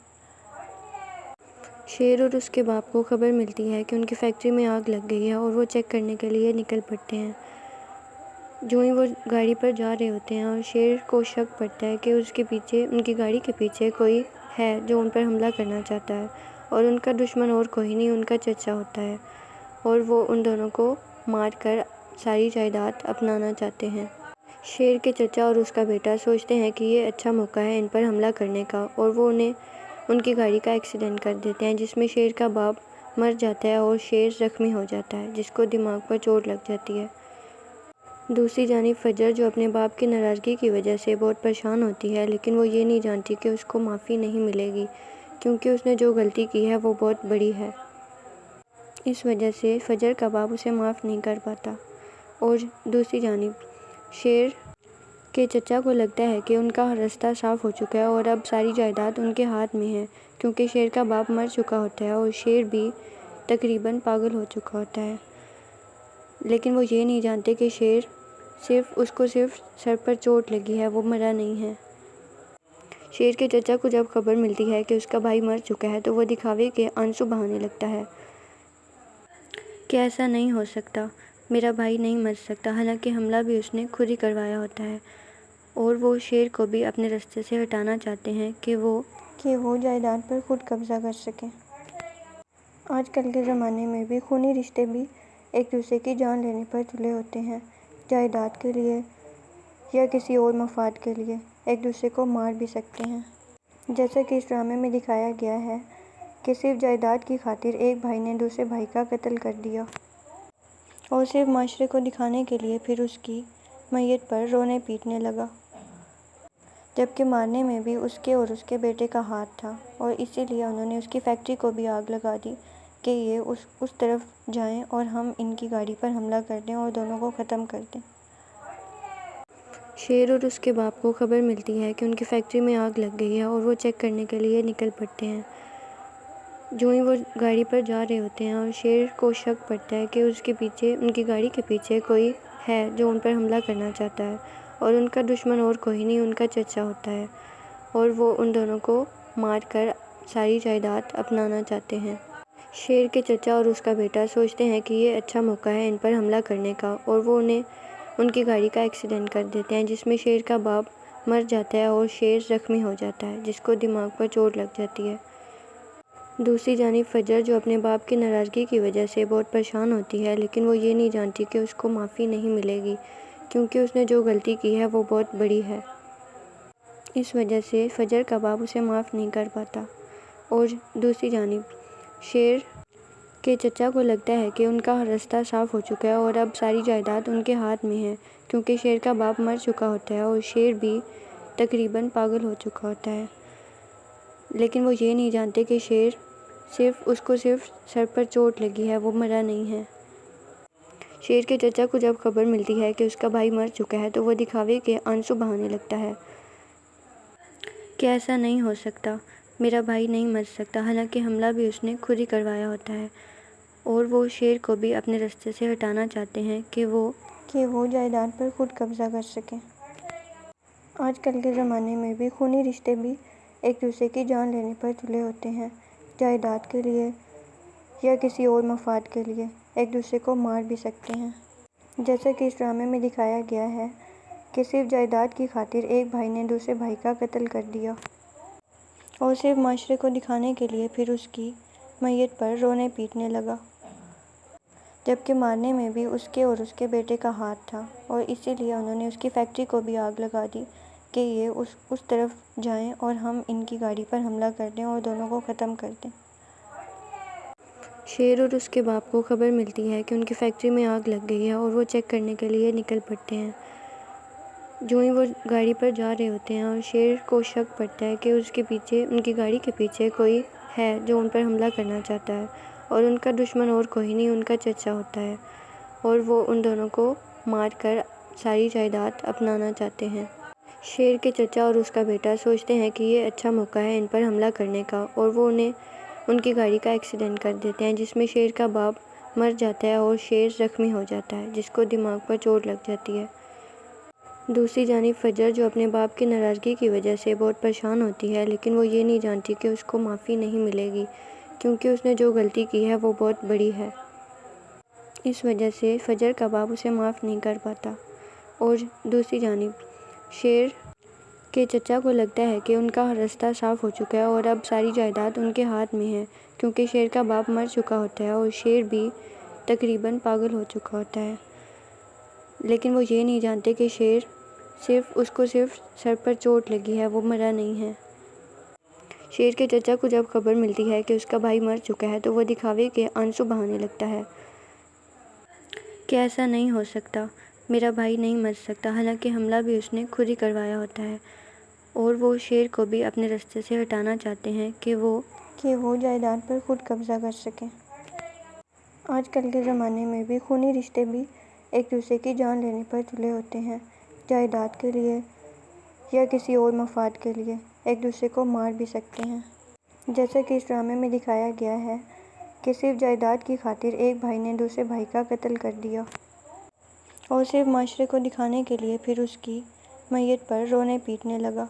شیر اور اس کے باپ کو خبر ملتی ہے کہ ان کی فیکٹری میں آگ لگ گئی ہے اور وہ چیک کرنے کے لیے نکل پڑتے ہیں۔ جو ہی وہ گاڑی پر جا رہے ہوتے ہیں اور شیر کو شک پڑتا ہے کہ ان کی گاڑی کے پیچھے کوئی ہے جو ان پر حملہ کرنا چاہتا ہے، اور ان کا دشمن اور کوئی نہیں، ان کا چچا ہوتا ہے، اور وہ ان دونوں کو مار کر ساری جائیداد اپنانا چاہتے ہیں۔ شیر کے چچا اور اس کا بیٹا سوچتے ہیں کہ یہ اچھا موقع ہے ان پر حملہ کرنے کا، اور وہ ان کی گاڑی کا ایکسیڈنٹ کر دیتے ہیں، جس میں شیر کا باپ مر جاتا ہے اور شیر زخمی ہو جاتا ہے، جس کو دماغ پر چوٹ لگ جاتی ہے۔ دوسری جانب فجر، جو اپنے باپ کی ناراضگی کی وجہ سے بہت پریشان ہوتی ہے، لیکن وہ یہ نہیں جانتی کہ اس کو معافی نہیں ملے گی، کیونکہ اس نے جو غلطی کی ہے وہ بہت بڑی ہے۔ اس وجہ سے فجر کا باپ اسے معاف نہیں کر پاتا، اور دوسری جانب شیر کے چچا کو لگتا ہے کہ ان کا رستہ صاف ہو چکا ہے اور اب ساری جائیداد ان کے ہاتھ میں ہے، کیونکہ شیر کا باپ مر چکا ہوتا ہے اور شیر بھی تقریباً پاگل ہو چکا ہوتا ہے، لیکن وہ یہ نہیں جانتے کہ اس کو صرف سر پر چوٹ لگی ہے، وہ مرا نہیں ہے۔ شیر کے چچا کو جب خبر ملتی ہے کہ اس کا بھائی مر چکا ہے تو وہ دکھاوے کے آنسو بہانے لگتا ہے کہ ایسا نہیں ہو سکتا، میرا بھائی نہیں مر سکتا، حالانکہ حملہ بھی اس نے خود ہی کروایا ہوتا ہے، اور وہ شیر کو بھی اپنے رستے سے ہٹانا چاہتے ہیں کہ وہ جائیداد پر خود قبضہ کر سکیں۔ آج کل کے زمانے میں بھی خونی رشتے بھی ایک دوسرے کی جان لینے پر تلے ہوتے ہیں، جائیداد کے لیے یا کسی اور مفاد کے لیے ایک دوسرے کو مار بھی سکتے ہیں۔ جیسا کہ اس ڈرامے میں دکھایا گیا ہے کہ صرف جائیداد کی خاطر ایک بھائی نے دوسرے بھائی کا قتل کر دیا، اور صرف معاشرے کو دکھانے کے لیے پھر اس کی میت پر رونے پیٹنے لگا، جبکہ مارنے میں بھی اس کے اور اس کے بیٹے کا ہاتھ تھا، اور اسی لیے انہوں نے اس کی فیکٹری کو بھی آگ لگا دی کہ یہ اس طرف جائیں اور ہم ان کی گاڑی پر حملہ کر دیں اور دونوں کو ختم کر دیں۔ شیر اور اس کے باپ کو خبر ملتی ہے کہ ان کی فیکٹری میں آگ لگ گئی ہے، اور وہ چیک کرنے کے لیے نکل پڑتے ہیں۔ جو ہی وہ گاڑی پر جا رہے ہوتے ہیں اور شیر کو شک پڑتا ہے کہ ان کی گاڑی کے پیچھے کوئی ہے جو ان پر حملہ کرنا چاہتا ہے، اور ان کا دشمن اور کوئی نہیں، ان کا چچا ہوتا ہے، اور وہ ان دونوں کو مار کر ساری جائیداد اپنانا چاہتے ہیں۔ شیر کے چچا اور اس کا بیٹا سوچتے ہیں کہ یہ اچھا موقع ہے ان پر حملہ کرنے کا، اور وہ ان کی گاڑی کا ایکسیڈنٹ کر دیتے ہیں، جس میں شیر کا باپ مر جاتا ہے اور شیر زخمی ہو جاتا ہے، جس کو دماغ پر چوٹ لگ جاتی ہے۔ دوسری جانب فجر، جو اپنے باپ کی ناراضگی کی وجہ سے بہت پریشان ہوتی ہے، لیکن وہ یہ نہیں جانتی کہ اس کو معافی نہیں ملے گی، کیونکہ اس نے جو غلطی کی ہے وہ بہت بڑی ہے۔ اس وجہ سے فجر کا باپ اسے معاف نہیں کر پاتا، اور دوسری جانب شیر کے چچا کو لگتا ہے کہ ان کا رستہ صاف ہو چکا ہے اور اب ساری جائیداد ان کے ہاتھ میں ہے، کیونکہ شیر کا باپ مر چکا ہوتا ہے اور شیر بھی تقریباً پاگل ہو چکا ہوتا ہے، لیکن وہ یہ نہیں جانتے کہ اس کو صرف سر پر چوٹ لگی ہے، وہ مرا نہیں ہے۔ شیر کے چچا کو جب خبر ملتی ہے کہ اس کا بھائی مر چکا ہے تو وہ دکھاوے کے آنسو بہانے لگتا ہے کہ ایسا نہیں ہو سکتا، میرا بھائی نہیں مر سکتا، حالانکہ حملہ بھی اس نے خود ہی کروایا ہوتا ہے، اور وہ شیر کو بھی اپنے رستے سے ہٹانا چاہتے ہیں کہ وہ جائیداد پر خود قبضہ کر سکیں۔ آج کل کے زمانے میں بھی خونی رشتے بھی ایک دوسرے کی جان لینے پر تلے ہوتے ہیں، جائیداد کے لیے یا کسی اور مفاد کے لیے ایک دوسرے کو مار بھی سکتے ہیں۔ جیسا کہ اس ڈرامے میں دکھایا گیا ہے کہ صرف جائیداد کی خاطر ایک بھائی نے دوسرے بھائی کا قتل کر دیا، اور صرف معاشرے کو دکھانے کے لیے پھر اس کی میت پر رونے پیٹنے لگا، جبکہ مارنے میں بھی اس کے اور اس کے بیٹے کا ہاتھ تھا، اور اسی لیے انہوں نے اس کی فیکٹری کو بھی آگ لگا دی کہ یہ اس طرف جائیں اور ہم ان کی گاڑی پر حملہ کر دیں اور دونوں کو ختم کر دیں۔ شیر اور اس کے باپ کو خبر ملتی ہے کہ ان کی فیکٹری میں آگ لگ گئی ہے، اور وہ چیک کرنے کے لیے نکل پڑتے ہیں۔ جو ہی وہ گاڑی پر جا رہے ہوتے ہیں اور شیر کو شک پڑتا ہے کہ ان کی گاڑی کے پیچھے کوئی ہے جو ان پر حملہ کرنا چاہتا ہے، اور ان کا دشمن اور کوئی نہیں، ان کا چچا ہوتا ہے، اور وہ ان دونوں کو مار کر ساری جائیداد اپنانا چاہتے ہیں۔ شیر کے چچا اور اس کا بیٹا سوچتے ہیں کہ یہ اچھا موقع ہے ان پر حملہ کرنے کا، اور وہ ان کی گاڑی کا ایکسیڈنٹ کر دیتے ہیں، جس میں شیر کا باپ مر جاتا ہے اور شیر زخمی ہو جاتا ہے، جس کو دماغ پر چوٹ لگ جاتی ہے۔ دوسری جانب فجر، جو اپنے باپ کی ناراضگی کی وجہ سے بہت پریشان ہوتی ہے، لیکن وہ یہ نہیں جانتی کہ اس کو معافی نہیں ملے گی، کیونکہ اس نے جو غلطی کی ہے وہ بہت بڑی ہے۔ اس وجہ سے فجر کا باپ اسے معاف نہیں کر پاتا، اور دوسری جانب شیر کے چچا کو لگتا ہے کہ ان کا راستہ صاف ہو چکا ہے اور اب ساری جائیداد ان کے ہاتھ میں ہے، کیونکہ شیر کا باپ مر چکا ہوتا ہے اور شیر بھی تقریباً پاگل ہو چکا ہوتا ہے۔ لیکن وہ یہ نہیں جانتے کہ اس کو صرف سر پر چوٹ لگی ہے، وہ مرا نہیں ہے۔ شیر کے چچا کو جب خبر ملتی ہے کہ اس کا بھائی مر چکا ہے تو وہ دکھاوے کے آنسو بہانے لگتا ہے کہ ایسا نہیں ہو سکتا، میرا بھائی نہیں مر سکتا، حالانکہ حملہ بھی اس نے خود ہی کروایا ہوتا ہے۔ اور وہ شیر کو بھی اپنے راستے سے ہٹانا چاہتے ہیں کہ وہ جائیداد پر خود قبضہ کر سکیں۔ آج کل کے زمانے میں بھی خونی رشتے بھی ایک دوسرے کی جان لینے پر تلے ہوتے ہیں، جائیداد کے لیے یا کسی اور مفاد کے لیے ایک دوسرے کو مار بھی سکتے ہیں۔ جیسا کہ اس ڈرامے میں دکھایا گیا ہے کہ صرف جائیداد کی خاطر ایک بھائی نے دوسرے بھائی کا قتل کر دیا اور صرف معاشرے کو دکھانے کے لیے پھر اس کی میت پر رونے پیٹنے لگا،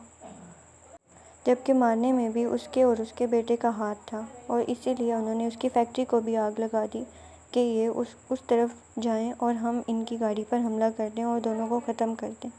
جبکہ مارنے میں بھی اس کے اور اس کے بیٹے کا ہاتھ تھا، اور اسی لیے انہوں نے اس کی فیکٹری کو بھی آگ لگا دی کہ یہ اس طرف جائیں اور ہم ان کی گاڑی پر حملہ کر دیں اور دونوں کو ختم کر دیں۔